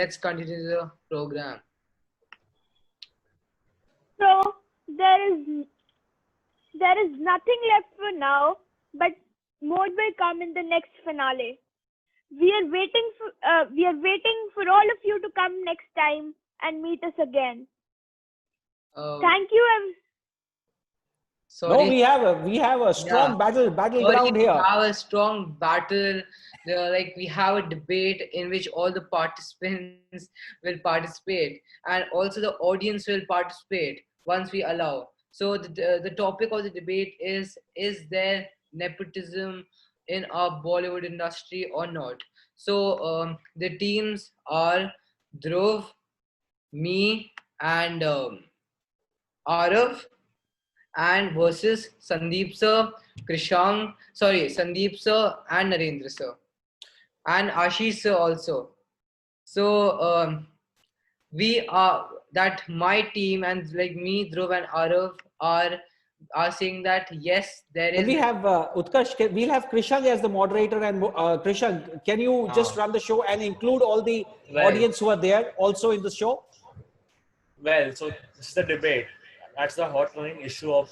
let's continue the program. So there is nothing left for now, but more will come in the next finale. We are waiting for all of you to come next time and meet us again. Thank you. Sorry. No, we have a strong battleground here. We have a strong battle. Like we have a debate in which all the participants will participate, and also the audience will participate once we allow. So the topic of the debate is there nepotism in our Bollywood industry or not? So the teams are Dhruv, me, and Arav, and versus Sandeep sir, Sandeep sir and Narendra sir, and Ashish sir also. So we are that my team and like me, Dhruv and Arav are saying that yes, there is. And we have Utkarsh. We'll have Krishang as the moderator, and Krishang, can you just run the show and include all the audience who are there also in the show? Well, so this is the debate. That's the hot running issue of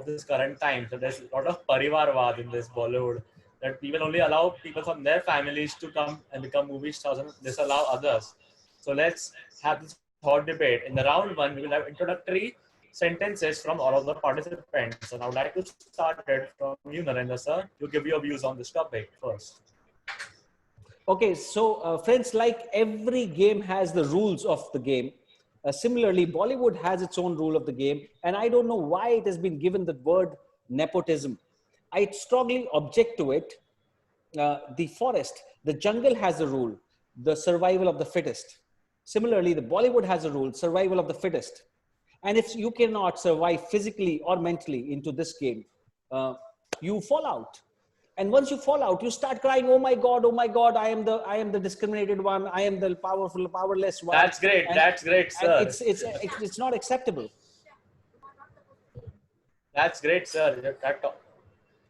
this current time. So there's a lot of parivarvad in this Bollywood, that people only allow people from their families to come and become movie stars and disallow others. So let's have this hot debate. In the round one, we will have introductory sentences from all of the participants. And I would like to start it from you, Narendra sir, to give your views on this topic first. Okay, so friends, like every game has the rules of the game. Similarly, Bollywood has its own rule of the game, and I don't know why it has been given the word nepotism. I strongly object to it. The forest, the jungle has a rule, the survival of the fittest. Similarly, the Bollywood has a rule, survival of the fittest. And if you cannot survive physically or mentally into this game, you fall out. And once you fall out, you start crying, oh my God, I am the discriminated one. I am the powerless one. That's great. And, that's great, sir. It's not acceptable. That's great, sir.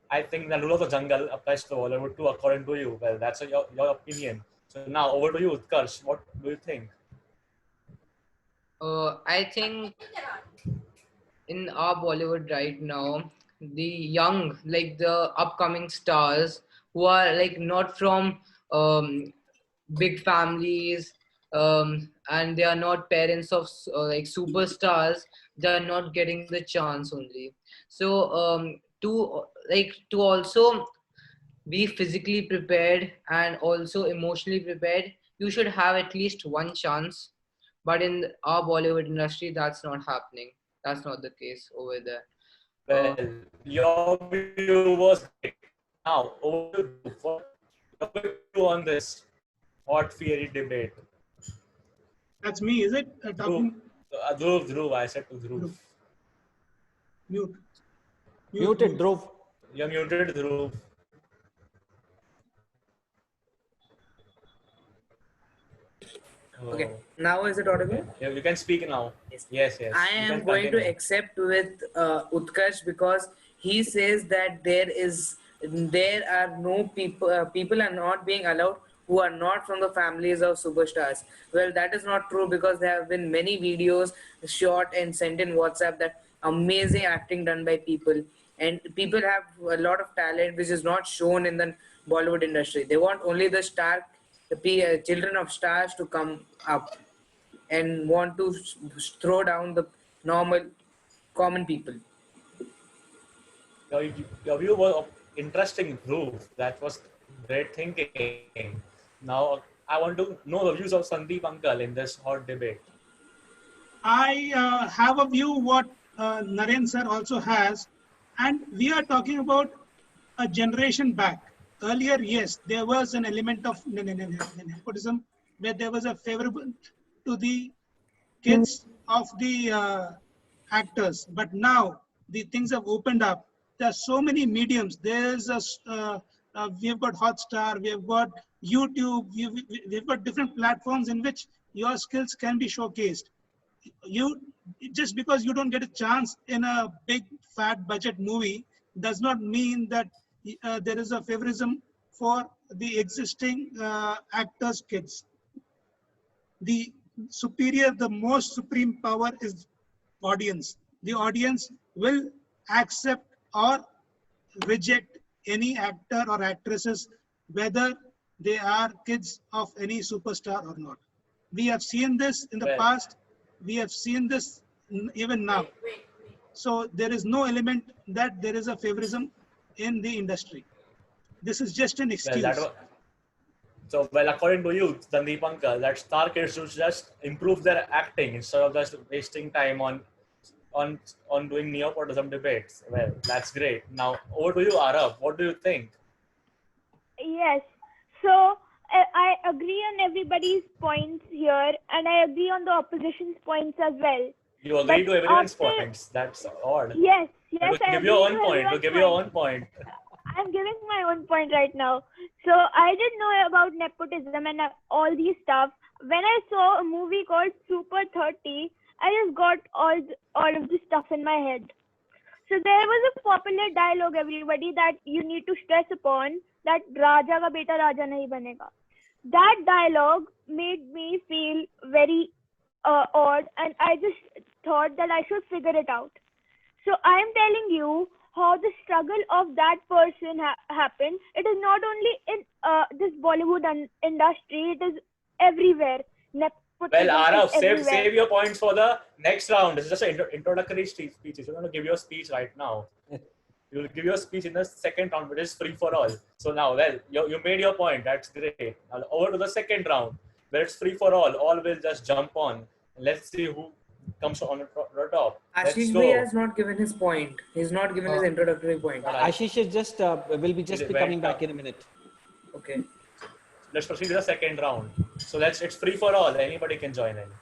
I think the rule of the jungle applies to Bollywood too, according to you. Well, that's your opinion. So now over to you, Utkarsh. What do you think? I think in our Bollywood right now, the young, like the upcoming stars who are like not from big families, and they are not parents of like superstars, they are not getting the chance only. So to also be physically prepared and also emotionally prepared, you should have at least one chance. But in our Bollywood industry, that's not happening. That's not the case over there. Well, your view was great. Now, over to you. What your view on this hot fiery debate? That's me, is it? Dhruv. I said to Dhruv. Muted, Dhruv. You're muted, Dhruv. Okay, now is it audible? Yeah, you can speak now. Yes. I am going to accept with Utkarsh, because he says that there are no people are not being allowed who are not from the families of superstars. Well, that is not true, because there have been many videos shot and sent in WhatsApp that amazing acting done by people, and people have a lot of talent which is not shown in the Bollywood industry. They want only the children of stars to come up and want to throw down the common people. Your view was interesting, Dhruv. That was great thinking. Now, I want to know the views of Sandeep uncle in this hot debate. I have a view what Naren sir also has, and we are talking about a generation back. Earlier, yes, there was an element of nepotism where there was a favorable to the kids of the actors. But now the things have opened up. There are so many mediums. There's we have got Hotstar, we have got YouTube, we've got different platforms in which your skills can be showcased. Just because you don't get a chance in a big fat budget movie does not mean that there is a favorism for the existing actors' kids. the the most supreme power is audience. The audience will accept or reject any actor or actresses, whether they are kids of any superstar or not. We have seen this in the Well, past. We have seen this even now. So there is no element that there is a favorism in the industry. This is just an well, that excuse. was, so well, according to you, Sandeep Uncle, that star kids should just improve their acting instead of just wasting time on doing nepotism debates. Well, that's great. Now over to you, Arav. What do you think? Yes. So I agree on everybody's points here, and I agree on the opposition's points as well. You agree But to everyone's after, points. That's odd. yes, To I give agree your to own point. To everyone's give your point. own point. I'm giving my own point right now. So I didn't know about nepotism and all these stuff. When I saw a movie called Super 30, I just got all of this stuff in my head. So there was a popular dialogue, everybody, that you need to stress upon, that Raja ka beta Raja nahi banega. That dialogue made me feel very odd, and I just thought that I should figure it out. So I am telling you how the struggle of that person happened. It is not only in this Bollywood industry, it is everywhere. Nepotism Well, Arav, is everywhere. save your points for the next round. This is just an introductory speech. You're going to give your speech right now. You will give your speech in the second round, which is free for all. So now, well, you made your point. That's great. Now over to the second round, where it's free for all. All will just jump on. Let's see who comes on the top. Let's Ashish go. Bhai has not given his point. He's not given his introductory point. Ashish is just will be just be coming back in a minute. Okay. Let's proceed to the second round. So it's free for all. Anybody can join in.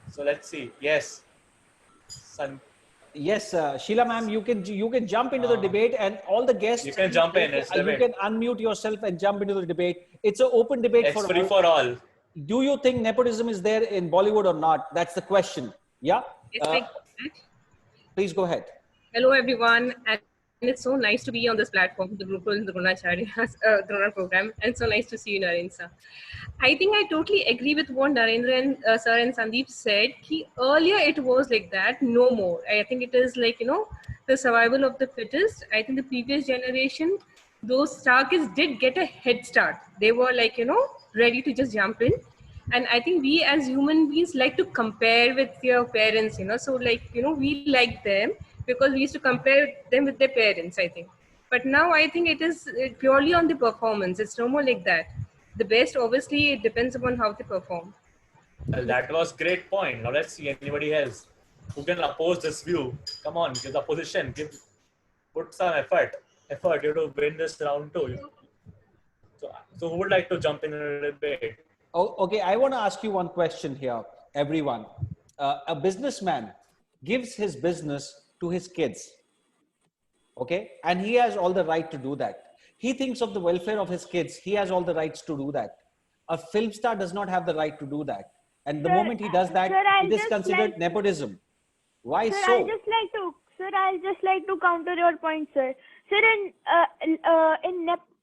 So let's see. Yes. Yes, Sheila ma'am, you can jump into the debate, and all the guests. You can jump in. It's you can unmute yourself and jump into the debate. It's an open debate It's free for all. Do you think nepotism is there in Bollywood or not? That's the question. Yeah. Please go ahead. Hello, everyone. And it's so nice to be on this platform, the Gurukul and the Dronacharya program. And so nice to see you, Naren sir. I think I totally agree with what Narendra and sir and Sandeep said. Earlier it was like that, no more. I think it is like, the survival of the fittest. I think the previous generation, those star kids did get a head start. They were like, ready to just jump in. And I think we as human beings like to compare with your parents, so like, we like them because we used to compare them with their parents, I think. But now I think it is purely on the performance. It's no more like that. The best, obviously, it depends upon how they perform. Well, that was great point. Now let's see anybody else who can oppose this view. Come on, give the opposition. Put some effort. You have to win this round too. So who would like to jump in a debate? Oh, okay, I want to ask you one question here, everyone. A businessman gives his business to his kids, okay? And he has all the right to do that. He thinks of the welfare of his kids. He has all the rights to do that. A film star does not have the right to do that. And the moment he does that, it is considered nepotism. Why sir, so? I'll just like to counter your point, sir. Sir,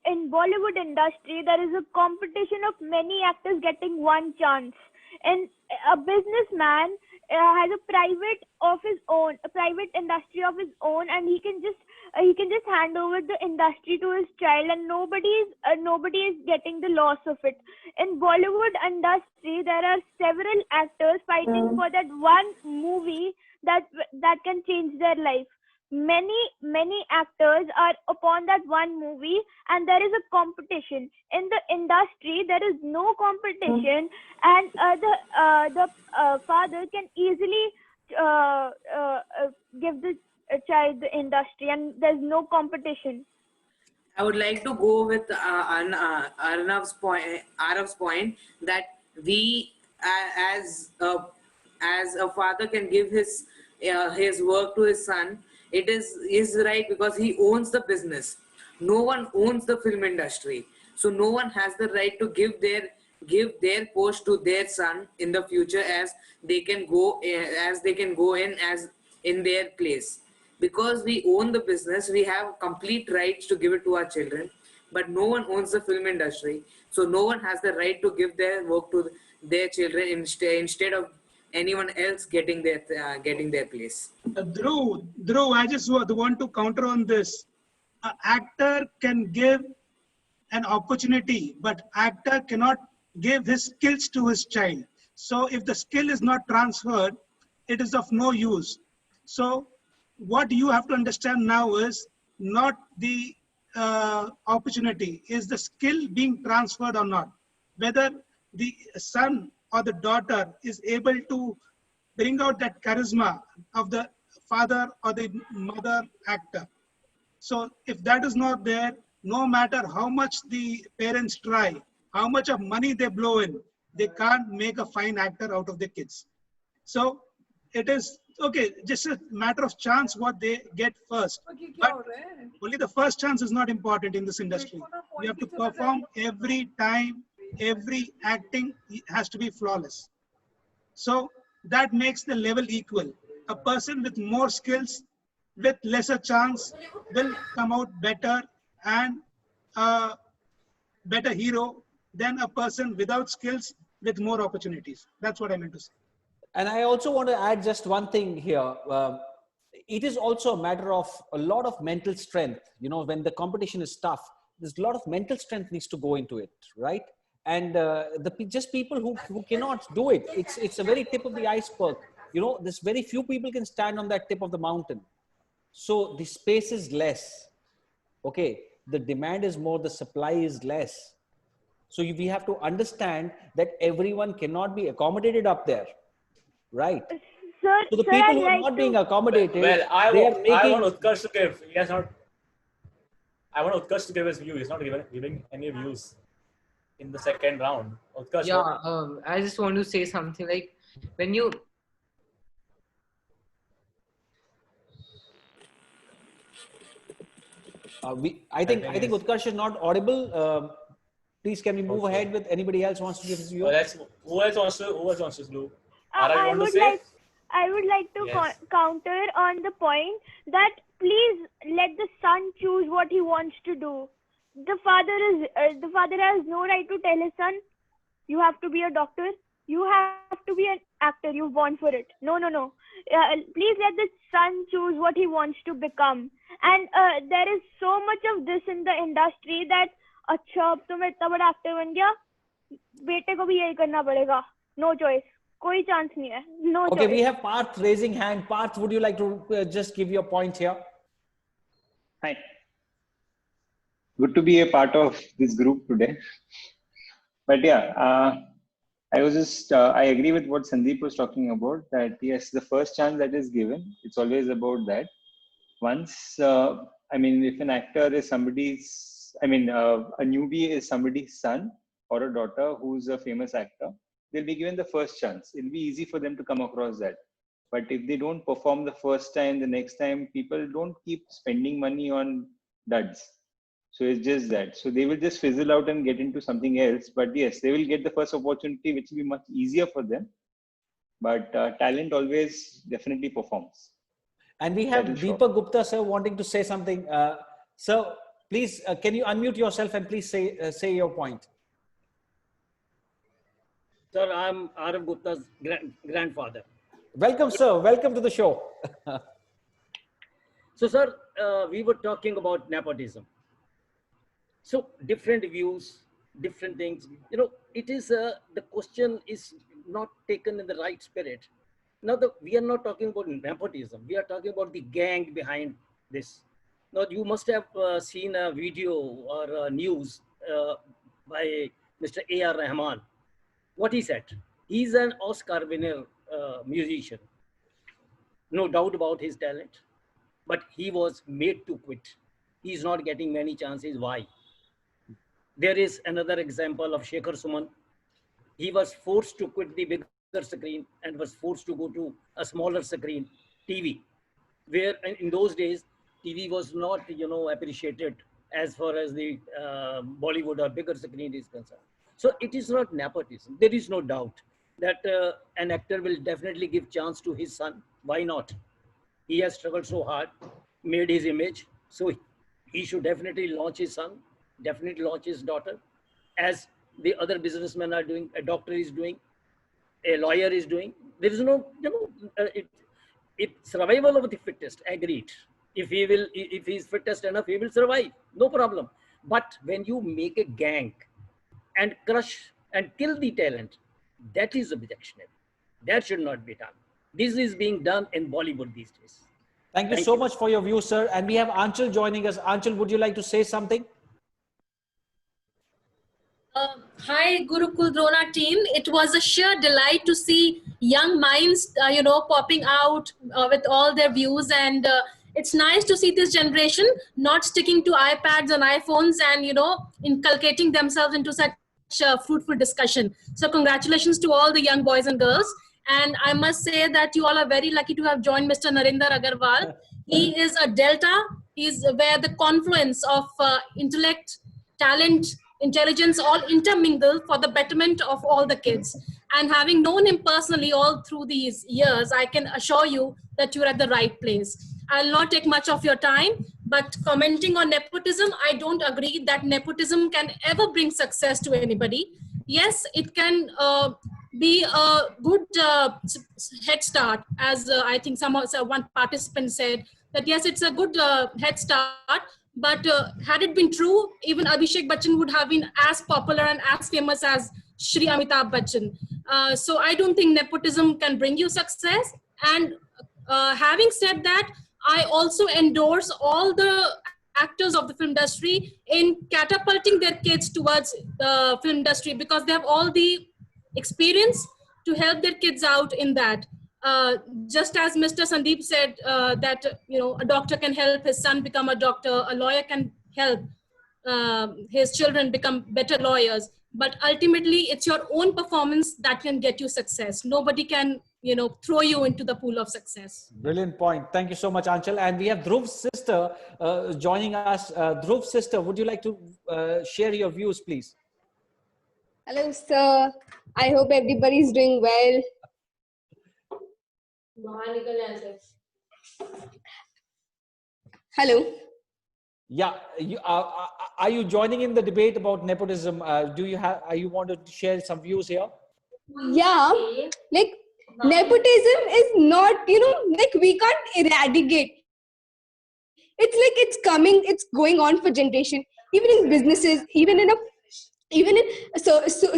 in Bollywood industry, there is a competition of many actors getting one chance. And a businessman has a private of his own, a private industry of his own, and he can just hand over the industry to his child, and nobody is getting the loss of it. In Bollywood industry, there are several actors fighting for that one movie that can change their life. Many actors are upon that one movie, and there is a competition. In the industry, there is no competition, and the father can easily give the child the industry, and there's no competition. I would like to go with Arnav's point that we, as a father, can give his work to his son. It is right because he owns the business. No one owns the film industry, so no one has the right to give their post to their son in the future, as they can go in their place. Because we own the business, we have complete rights to give it to our children, but no one owns the film industry, so no one has the right to give their work to their children instead of anyone else getting their place. Dhruv, I just want to counter on this. An actor can give an opportunity, but actor cannot give his skills to his child. So if the skill is not transferred, it is of no use. So what you have to understand now is not the opportunity, is the skill being transferred or not. Whether the son or the daughter is able to bring out that charisma of the father or the mother actor. So if that is not there, no matter how much the parents try, how much of money they blow in, they can't make a fine actor out of the kids. So it is okay, just a matter of chance what they get first. But only the first chance is not important in this industry. You have to perform every time, every acting has to be flawless. So that makes the level equal. A person with more skills, with lesser chance, will come out better and a better hero than a person without skills with more opportunities. That's what I meant to say. And I also want to add just one thing here. It is also a matter of a lot of mental strength. You know, when the competition is tough, there's a lot of mental strength needs to go into it, right? And just people who cannot do it. It's a very tip of the iceberg. You know, there's very few people can stand on that tip of the mountain. So the space is less. Okay, the demand is more, the supply is less. So we have to understand that everyone cannot be accommodated up there, right? Sir, So the sir, people I'd who are like not to- being accommodated, Well, I they are want making. Utkarsh to give. He has not. I want Utkarsh to give his view. He's not giving any views in the second round. Utkarsh, Yeah, what- I just want to say something like when you I think Utkarsh is not audible. Please, can we move Okay. ahead with anybody else wants to give his view? who else wants to do? Ara, you I want to would say? like to Yes. counter on the point that please let the son choose what he wants to do. The father has no right to tell his son, you have to be a doctor, you have to be an actor, you're born for it. No. Please let the son choose what he wants to become. And there is so much of this in the industry that अच्छा अब तो मैं इतना बड़ा actor बन गया, बेटे को भी यही करना पड़ेगा. No choice. कोई chance नहीं है. No Okay, choice. we have Parth raising hand. Parth, would you like to just give your point here? Hi. Good to be a part of this group today. But yeah, I agree with what Sandeep was talking about, that yes, the first chance that is given, it's always about that. Once, if an actor is a newbie is somebody's son or a daughter who's a famous actor, they'll be given the first chance. It'll be easy for them to come across that. But if they don't perform the first time, the next time, people don't keep spending money on duds. So it's just that. So they will just fizzle out and get into something else. But yes, they will get the first opportunity, which will be much easier for them. But talent always definitely performs. And we have Deepak Gupta, sir, wanting to say something. Sir, please, can you unmute yourself and please say your point? Sir, I'm Arav Gupta's grandfather. Welcome, sir. Welcome to the show. So, sir, we were talking about nepotism. So, different views, different things. You know, it is the question is not taken in the right spirit. Now, we are not talking about nepotism. We are talking about the gang behind this. Now, you must have seen a video or a news by Mr. A.R. Rahman. What he said, he's an Oscar winner musician. No doubt about his talent, but he was made to quit. He's not getting many chances. Why? There is another example of Shekhar Suman. He was forced to quit the bigger screen and was forced to go to a smaller screen, TV, where in those days, TV was not, appreciated as far as the Bollywood or bigger screen is concerned. So it is not nepotism. There is no doubt that an actor will definitely give chance to his son. Why not? He has struggled so hard, made his image. So he should definitely launch his son, definitely launch his daughter, as the other businessmen are doing, a doctor is doing, a lawyer is doing. There is no, it's survival of the fittest, agreed. If he is fittest enough, he will survive, no problem. But when you make a gang and crush and kill the talent, that is objectionable. That should not be done. This is being done in Bollywood these days. Thank you so much for your view, sir. And we have Anchal joining us. Anchal, would you like to say something? Hi, Gurukul Drona team. It was a sheer delight to see young minds, popping out with all their views. And it's nice to see this generation not sticking to iPads and iPhones and, inculcating themselves into such fruitful discussion. So congratulations to all the young boys and girls. And I must say that you all are very lucky to have joined Mr. Narinder Agarwal. He is a Delta. He's where the confluence of intellect, talent, intelligence all intermingle for the betterment of all the kids. And having known him personally all through these years, I can assure you that you're at the right place. I'll not take much of your time, but commenting on nepotism, I don't agree that nepotism can ever bring success to anybody. Yes, it can be a good head start, as I think one participant said, that yes, it's a good head start. But had it been true, even Abhishek Bachchan would have been as popular and as famous as Shri Amitabh Bachchan. So I don't think nepotism can bring you success. And having said that, I also endorse all the actors of the film industry in catapulting their kids towards the film industry, because they have all the experience to help their kids out in that. Just as Mr. Sandeep said, that a doctor can help his son become a doctor, a lawyer can help his children become better lawyers. But ultimately, it's your own performance that can get you success. Nobody can, throw you into the pool of success. Brilliant point. Thank you so much, Anchal. And we have Dhruv's sister joining us. Dhruv's sister, would you like to share your views, please? Hello, sir. I hope everybody is doing well. Hello. Yeah, are you joining in the debate about nepotism? You want to share some views here? Yeah, like nepotism is not, we can't eradicate. It's like it's coming, it's going on for generation. Even in businesses, even in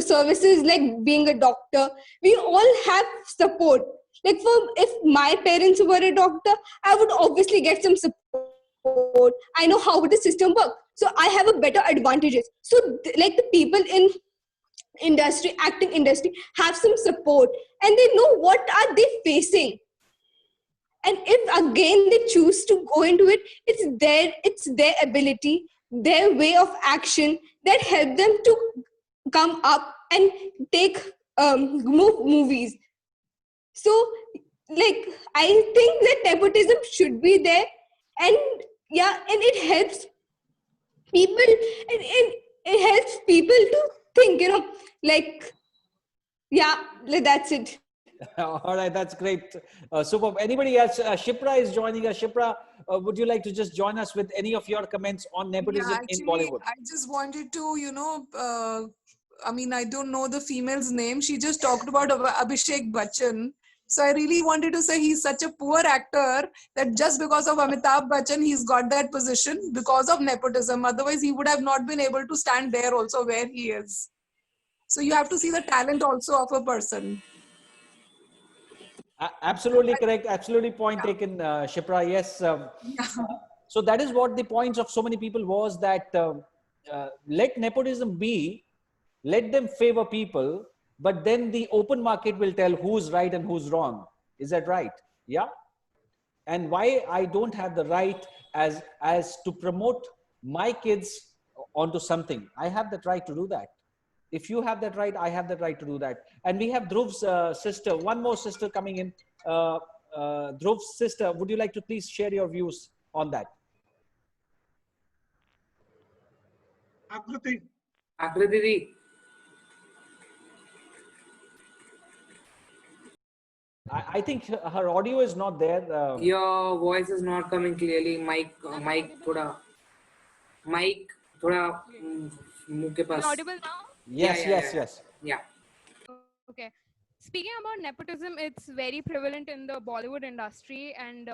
services like being a doctor, we all have support. Like if my parents were a doctor, I would obviously get some support. I know how the system works, so I have a better advantages. So like the people in acting industry have some support, and they know what are they facing. And if again they choose to go into it, it's their ability, their way of action that help them to come up and take movies. So, like, I think that nepotism should be there, and yeah, and it helps people, and it helps people to think, like, yeah, like that's it. All right, that's great. Superb. Anybody else? Shipra is joining us. Shipra, would you like to just join us with any of your comments on nepotism in Bollywood? I just wanted to, I don't know the female's name. She just talked about Abhishek Bachchan. So I really wanted to say he's such a poor actor that just because of Amitabh Bachchan, he's got that position because of nepotism. Otherwise, he would have not been able to stand there also where he is. So you have to see the talent also of a person. Absolutely correct. Absolutely point taken, Shipra. Yes. So that is what the points of so many people was, that let nepotism be, let them favor people, but then the open market will tell who's right and who's wrong. Is that right? Yeah. And why I don't have the right as to promote my kids onto something. I have that right to do that. If you have that right, I have that right to do that. And we have Dhruv's sister, one more sister coming in. Dhruv's sister, would you like to please share your views on that? Akriti. I think her audio is not there. Your voice is not coming clearly. Mic thoda मुंह के पास. Audible now? Yes. Yeah. Okay. speaking about nepotism, it's very prevalent in the Bollywood industry, and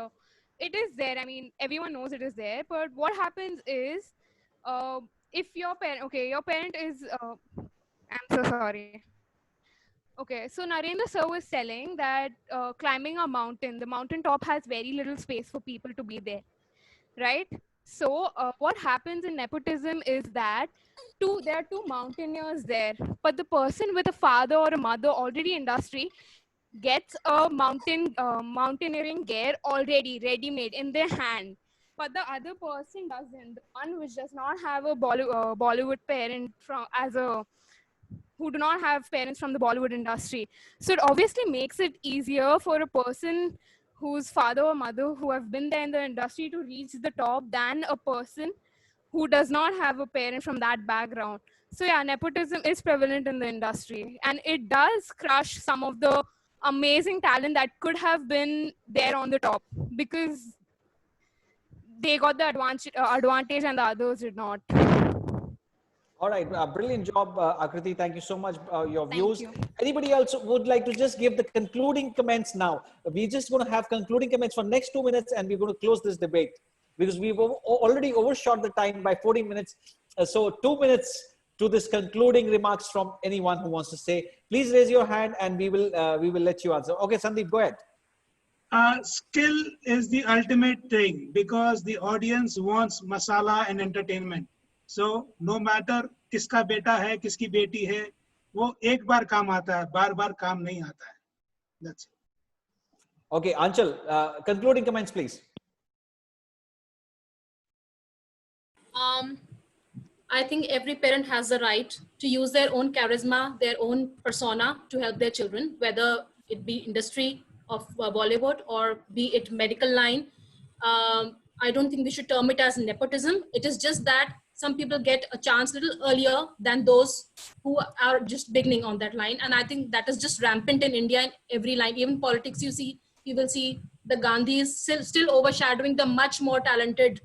it is there. I mean, everyone knows it is there. But what happens is, if your parent, okay, your parent is, I'm so sorry. Okay, so Narendra sir was telling that climbing a mountain, the mountain top has very little space for people to be there, right? So what happens in nepotism is that there are two mountaineers there, but the person with a father or a mother already in industry gets a mountaineering gear already ready-made in their hand, but the other person doesn't. The one which does not have a Bollywood parent from as a who do not have parents from the Bollywood industry. So it obviously makes it easier for a person whose father or mother who have been there in the industry to reach the top than a person who does not have a parent from that background. So yeah, nepotism is prevalent in the industry, and it does crush some of the amazing talent that could have been there on the top because they got the advantage and the others did not. All right, brilliant job, Akriti. Thank you so much. Your views. you. Anybody else would like to just give the concluding comments now? We're just going to have concluding comments for next 2 minutes, and we're going to close this debate because we've already overshot the time by 14 minutes. So 2 minutes to this concluding remarks from anyone who wants to say. Please raise your hand, and we will let you answer. Okay, Sandeep, go ahead. Skill is the ultimate thing because the audience wants masala and entertainment. So no matter किसका बेटा है, किसकी बेटी है, वो एक बार काम आता है, बार-बार काम नहीं आता है. That's it. Okay, Anchal, concluding comments, please. I think every parent has the right to use their own charisma, their own persona to help their children, whether it be industry of Bollywood or be it medical line. I don't think we should term it as nepotism. It is just that some people get a chance a little earlier than those who are just beginning on that line. And I think that is just rampant in India in every line. Even politics, you will see the Gandhis still overshadowing the much more talented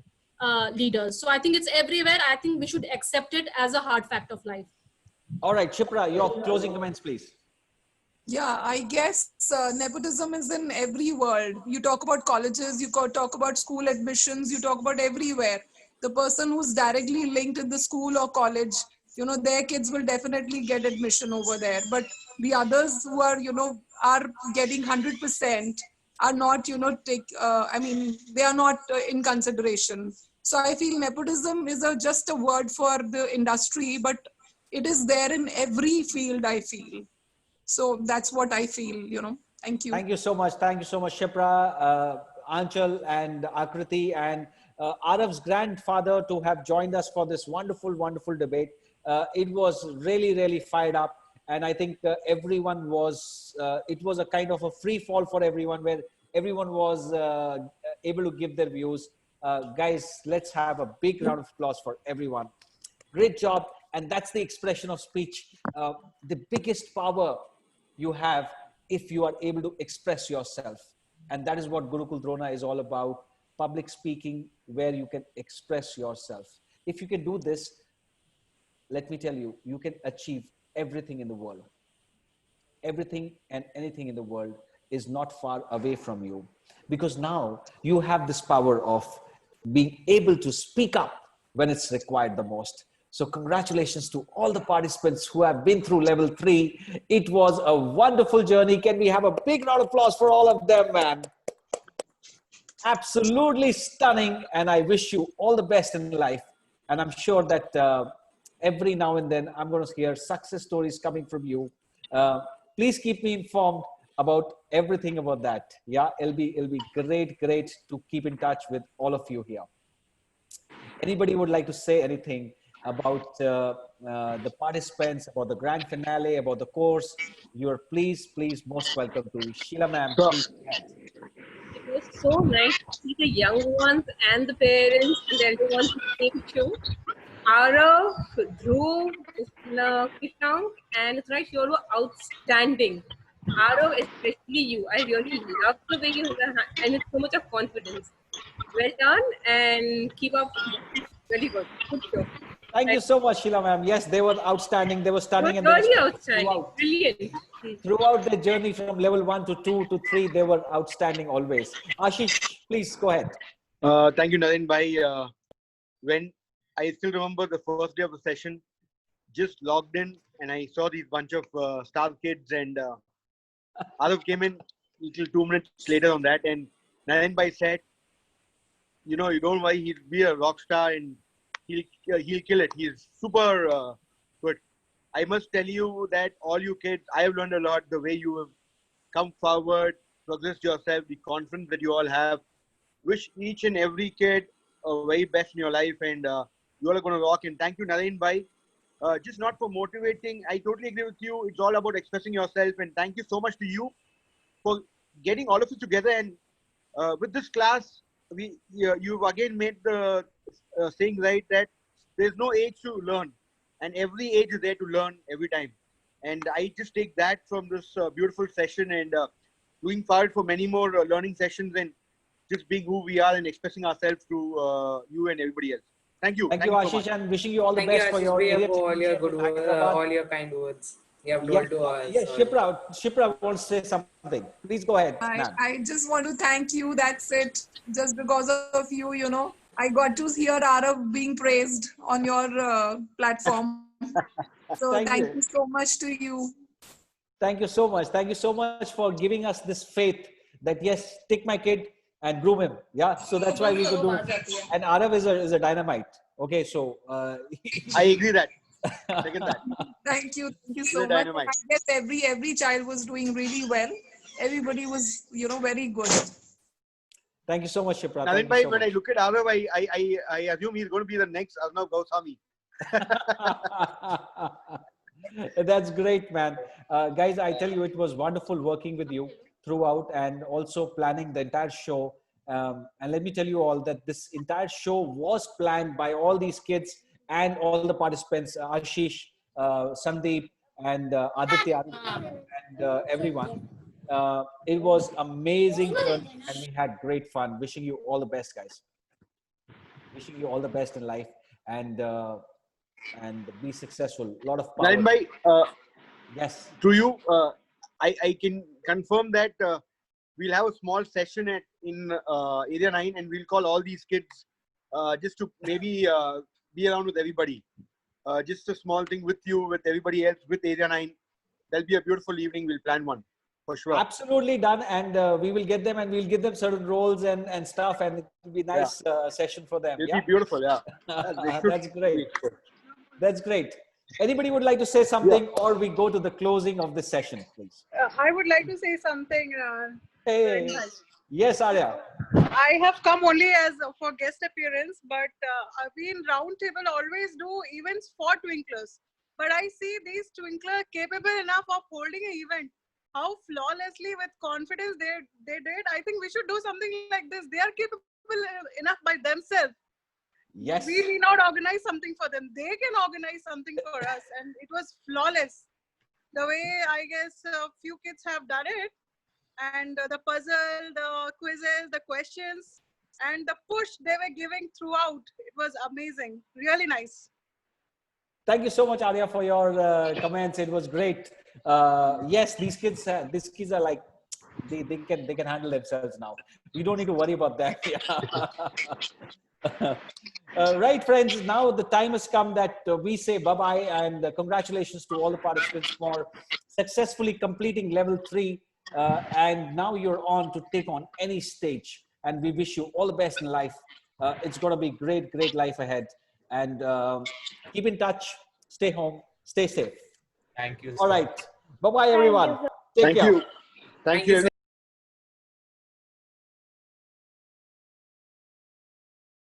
leaders. So I think it's everywhere. I think we should accept it as a hard fact of life. All right, Shipra, your closing comments, please. Yeah, I guess nepotism is in every world. You talk about colleges, you talk about school admissions, you talk about everywhere. The person who's directly linked in the school or college, their kids will definitely get admission over there. But the others who are, are getting 100% are not, they are not in consideration. So I feel nepotism is just a word for the industry, but it is there in every field, I feel. So that's what I feel, Thank you. Thank you so much. Thank you so much, Shipra, Anchal, and Akriti, and Arav's grandfather to have joined us for this wonderful, wonderful debate. It was really, really fired up. And I think everyone was, it was a kind of a free fall for everyone where everyone was able to give their views. Guys, let's have a big round of applause for everyone. Great job. And that's the expression of speech. The biggest power you have if you are able to express yourself. And that is what Gurukul Drona is all about. Public speaking where you can express yourself. If you can do this, let me tell you, you can achieve everything in the world. Everything and anything in the world is not far away from you, because now you have this power of being able to speak up when it's required the most. So congratulations to all the participants who have been through level 3. It was a wonderful journey. Can we have a big round of applause for all of them, man? Absolutely stunning. And I wish you all the best in life. And I'm sure that every now and then I'm going to hear success stories coming from you. Please keep me informed about everything about that. Yeah, it'll be great to keep in touch with all of you here. Anybody would like to say anything about the participants, about the grand finale, about the course? You're please most welcome to Sheila ma'am. It was so nice to see the young ones and the parents and everyone who came to. Arav, Dhruv, Kishank, and it's right, you all were outstanding. Arav, especially you. I really love the way you and with so much of confidence. Well done and keep up. Really good. Good show. Thank you so much, Sheila ma'am. Yes, they were outstanding. They were stunning. And they Really were outstanding. throughout, Brilliant. throughout their journey from level 1 to 2 to 3, they were outstanding always. Ashish, please go ahead. Thank you, Naren bhai. When I still remember the first day of the session, just logged in and I saw these bunch of star kids, and Arav came in little 2 minutes later on that, and Naren bhai said, you know, you don't know why he'll be a rock star and he'll kill it. He's super good. I must tell you that all you kids, I have learned a lot the way you have come forward, progressed yourself, the confidence that you all have. Wish each and every kid a very best in your life, and you all are going to rock. And thank you, Naren bhai. Just not for motivating. I totally agree with you. It's all about expressing yourself, and thank you so much to you for getting all of us together. And with this class, you've again made the saying right that there's no age to learn, and every age is there to learn every time. And I just take that from this beautiful session, and looking forward for many more learning sessions and just being who we are and expressing ourselves to you and everybody else. Thank you. Thank you, Ashish, and wishing you all the Thank best you, for Ashish your bhaiya, area for all your championship good in words, Hyderabad. all your kind words you have told to us. Yes, Shipra wants to say something. Please go ahead, ma'am. I just want to thank you. That's it. Just because of you, you know, I got to hear Arav being praised on your platform. So Thank thank you. you so much to you. Thank you so much. Thank you so much for giving us this faith that yes, take my kid and groom him. Yeah, so that's why we could do. And Arav is a dynamite. Okay, so I agree that. Second that. Thank you so You're much. dynamite. I guess every child was doing really well. Everybody was, you know, very good. Thank you so much, Shipra. Naren Thank you bhai, so when much. I look at Arav, I assume he's going to be the next Arnav Goswami. That's great, man. Guys, I tell you, it was wonderful working with you throughout and also planning the entire show. And let me tell you all that this entire show was planned by all these kids and all the participants, Ashish, Sandeep, and Aditya, and everyone. It was amazing journey, and we had great fun. Wishing you all the best, guys. Wishing you all the best in life, and be successful. A lot of power. Naren bhai, Yes. to you, I can confirm that we'll have a small session in Area 9, and we'll call all these kids just to maybe be around with everybody. Just a small thing with you, with everybody else, with Area 9. That'll be a beautiful evening. We'll plan one for sure. Absolutely done, and we will get them, and we'll give them certain roles and stuff, and it will be a nice session for them. It'll Yeah, be beautiful. Yeah. that's great. That's great. Anybody would like to say something, or we go to the closing of this session, please? I would like to say something. Hey, yes, Arya. I have come only as for guest appearance, but we in Roundtable always do events for twinklers. But I see these twinkler capable enough of holding an event. How flawlessly, with confidence they did. I think we should do something like this. They are capable enough by themselves. Yes. We need not organize something for them. They can organize something for us, and it was flawless. The way I guess a few kids have done it, and the puzzle, the quizzes, the questions, and the push they were giving throughout, it was amazing. Really nice. Thank you so much, Arya, for your comments. It was great. Yes, these kids are like they can handle themselves now. We don't need to worry about that. Right, friends. Now the time has come that we say bye-bye, and congratulations to all the participants for successfully completing level 3. And now you're on to take on any stage. And we wish you all the best in life. It's going to be great life ahead. And keep in touch. Stay home. Stay safe. Thank you. All right. Bye-bye, everyone. Take care. Thank you.